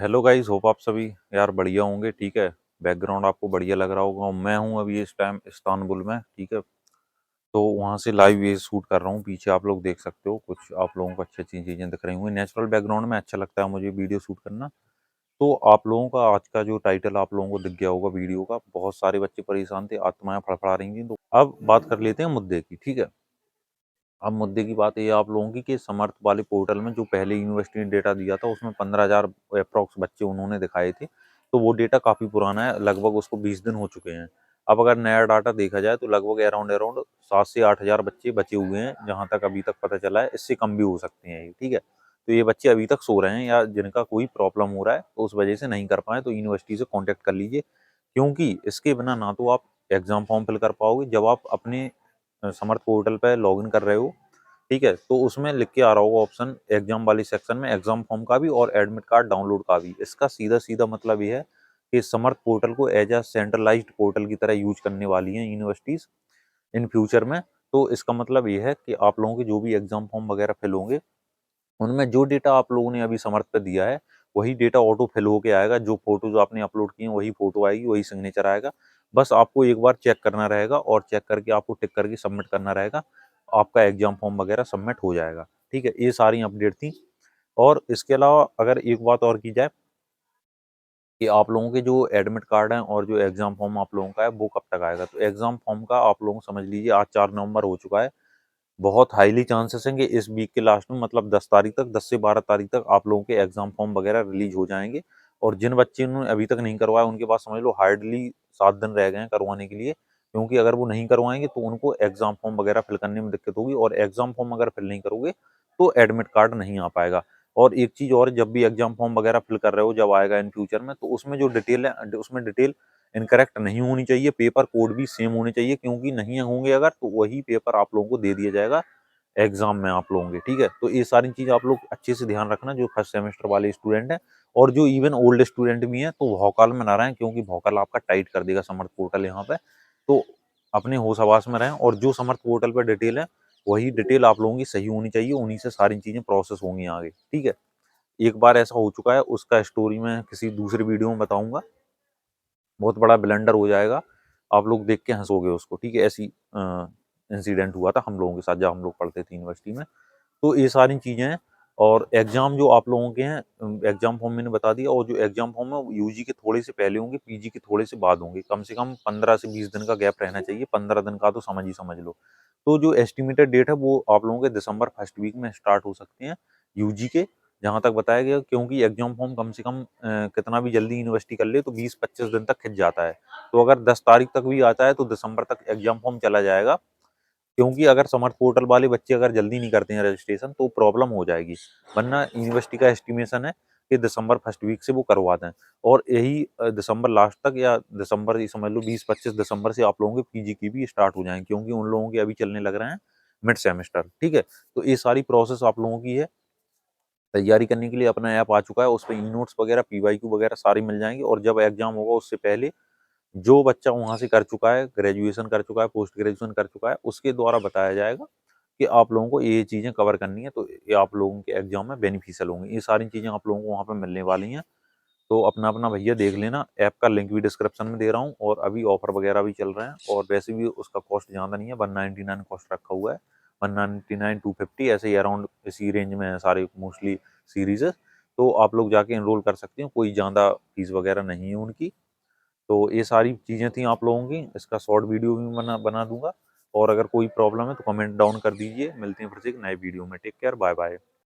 Hello guys, hope आप सभी यार बढ़िया होंगे। ठीक है, बैकग्राउंड आपको बढ़िया लग रहा होगा। मैं हूं अभी इस टाइम इस्तांबुल में। ठीक है, तो वहां से लाइव ये शूट कर रहा हूँ। पीछे आप लोग देख सकते हो, कुछ आप लोगों को अच्छी अच्छी चीजें दिख रही होंगी। नेचुरल बैकग्राउंड में अच्छा लगता है मुझे वीडियो शूट करना। तो आप लोगों का आज का जो टाइटल आप लोगों को दिख गया होगा वीडियो का, बहुत सारे बच्चे परेशान थे, आत्माएं फड़फड़ा रही थी। तो अब बात कर लेते हैं मुद्दे की। ठीक है, अब मुद्दे की बात ये है आप लोगों की कि समर्थ वाले पोर्टल में जो पहले यूनिवर्सिटी ने डेटा दिया था, उसमें 15,000 अप्रॉक्स बच्चे उन्होंने दिखाए थे। तो वो डेटा काफ़ी पुराना है, लगभग उसको 20 दिन हो चुके हैं। अब अगर नया डाटा देखा जाए तो लगभग अराउंड अराउंड 7 से 8 हज़ार बच्चे बचे हुए हैं, जहाँ तक अभी तक पता चला है। इससे कम भी हो सकते हैं ये। ठीक है, तो ये बच्चे अभी तक सो रहे हैं या जिनका कोई प्रॉब्लम हो रहा है तो उस वजह से नहीं कर पाए, तो यूनिवर्सिटी से कॉन्टेक्ट कर लीजिए। क्योंकि इसके बिना ना तो आप एग्जाम फॉर्म फिल कर पाओगे। जब आप अपने समर्थ पोर्टल पर लॉगिन कर रहे हो, ठीक है, तो उसमें लिख के आ रहा होगा ऑप्शन एग्जाम वाली सेक्शन में, एग्जाम फॉर्म का भी और एडमिट कार्ड डाउनलोड का भी। इसका सीधा सीधा मतलब ये है कि समर्थ पोर्टल को एज अ सेंट्रलाइज्ड पोर्टल की तरह यूज करने वाली हैं यूनिवर्सिटीज इन फ्यूचर में। तो इसका मतलब ये है कि आप लोगों के जो भी एग्जाम फॉर्म वगैरह फिल होंगे, उनमें जो डेटा आप लोगों ने अभी समर्थ पे दिया है, वही डेटा ऑटो फिल होके आएगा। जो फोटोज आपने अपलोड की हैं वही फोटो आएगी, वही सिग्नेचर आएगा। बस आपको एक बार चेक करना रहेगा और चेक करके आपको टिक करके सबमिट करना रहेगा। आपका एग्जाम फॉर्म वगैरह सबमिट हो जाएगा। ठीक है, ये सारी अपडेट थी। और इसके अलावा अगर एक बात और की जाए कि आप लोगों के जो एडमिट कार्ड हैं और जो एग्जाम फॉर्म आप लोगों का है वो कब तक आएगा, तो एग्जाम फॉर्म का आप लोग समझ लीजिए आज 4 नवंबर हो चुका है। बहुत हाईली चांसेस हैं कि इस वीक के लास्ट में, मतलब 10 तारीख तक, 10 से 12 तारीख तक आप लोगों के एग्जाम फॉर्म वगैरह रिलीज हो जाएंगे। और जिन बच्चे ने अभी तक नहीं करवाया उनके पास समझ लो हार्डली 7 दिन रह गए हैं करवाने के लिए। क्योंकि अगर वो नहीं करवाएंगे तो उनको एग्जाम फॉर्म वगैरह फिल करने में दिक्कत होगी, और एग्जाम फॉर्म अगर फिल नहीं करोगे तो एडमिट कार्ड नहीं आ पाएगा। और एक चीज और, जब भी एग्जाम फॉर्म वगैरह फिल कर रहे हो, जब आएगा इन फ्यूचर में, तो उसमें जो डिटेल है उसमें डिटेल इनकरेक्ट नहीं होनी चाहिए। पेपर कोड भी सेम होने चाहिए, क्योंकि नहीं होंगे अगर तो वही पेपर आप लोगों को दे दिया जाएगा एग्जाम में आप लोगों के। ठीक है, तो ये सारी चीज आप लोग अच्छे से ध्यान रखना, जो फर्स्ट सेमेस्टर वाले स्टूडेंट हैं और जो इवन ओल्ड स्टूडेंट भी हैं, तो भौकाल में ना रहें, क्योंकि भौकाल आपका टाइट कर देगा समर्थ पोर्टल यहाँ पे। तो अपने होश हवास में रहें, और जो समर्थ पोर्टल पे डिटेल है वही डिटेल आप लोगों की सही होनी चाहिए। उन्हीं से सारी चीजें प्रोसेस होंगी आगे। ठीक है, एक बार ऐसा हो चुका है, उसका स्टोरी मैं किसी दूसरे वीडियो में बताऊंगा। बहुत बड़ा ब्लंडर हो जाएगा, आप लोग देख के हंसोगे उसको। ठीक है, ऐसी इंसिडेंट हुआ था हम लोगों के साथ जब हम लोग पढ़ते थे यूनिवर्सिटी में। तो ये सारी चीज़ें हैं। और एग्ज़ाम जो आप लोगों के हैं, एग्ज़ाम फॉर्म मैंने बता दिया। और जो एग्ज़ाम फॉर्म है वो यूजी के थोड़े से पहले होंगे, पीजी के थोड़े से बाद होंगे। कम से कम 15 से 20 दिन का गैप रहना चाहिए। 15 दिन का तो समझ ही समझ लो। तो जो एस्टिमेटेड डेट है वो आप लोगों के दिसंबर फर्स्ट वीक में स्टार्ट हो सकते हैं यूजी के, जहाँ तक बताया गया। क्योंकि एग्जाम फॉर्म कम से कम कितना भी जल्दी यूनिवर्सिटी कर ले तो 20-25 दिन तक खिंच जाता है। तो अगर 10 तारीख तक भी आता है तो दिसंबर तक एग्जाम फॉर्म चला जाएगा। क्योंकि अगर समर्थ पोर्टल वाले बच्चे अगर जल्दी नहीं करते हैं रजिस्ट्रेशन तो प्रॉब्लम हो जाएगी। वरना यूनिवर्सिटी का एस्टिमेशन है कि दिसंबर फर्स्ट वीक से वो करवा दें। और यही दिसंबर लास्ट तक या दिसंबर ही समझ लो 20-25 दिसंबर से आप लोगों के पीजी की भी स्टार्ट हो जाएंगे, क्योंकि उन लोगों के अभी चलने लग रहे हैं मिड सेमेस्टर। ठीक है, तो ये सारी प्रोसेस आप लोगों की है। तैयारी करने के लिए अपना ऐप आ चुका है, उस पे ई नोट्स वगैरह, पीवाईक्यू वगैरह सारी मिल जाएंगी। और जब एग्जाम होगा उससे पहले जो बच्चा वहाँ से कर चुका है, ग्रेजुएशन कर चुका है, पोस्ट ग्रेजुएशन कर चुका है, उसके द्वारा बताया जाएगा कि आप लोगों को ये चीज़ें कवर करनी है, तो ये आप लोगों के एग्जाम में बेनिफिशियल होंगी। ये सारी चीज़ें आप लोगों को वहाँ पे मिलने वाली हैं। तो अपना अपना भैया देख लेना। ऐप का लिंक भी डिस्क्रिप्शन में दे रहा हूँ, और अभी ऑफर वगैरह भी चल रहे हैं। और वैसे भी उसका कॉस्ट ज़्यादा नहीं है, 199 कॉस्ट रखा हुआ है। 199, 250 ऐसे ही अराउंड इसी रेंज में है सारे मोस्टली सीरीज। तो आप लोग जाके इनरोल कर सकते हो, कोई ज़्यादा फीस वगैरह नहीं है उनकी। तो ये सारी चीज़ें थी आप लोगों की। इसका शॉर्ट वीडियो भी बना बना दूंगा। और अगर कोई प्रॉब्लम है तो कमेंट डाउन कर दीजिए। मिलते हैं फिर से एक नए वीडियो में। Take care, bye bye.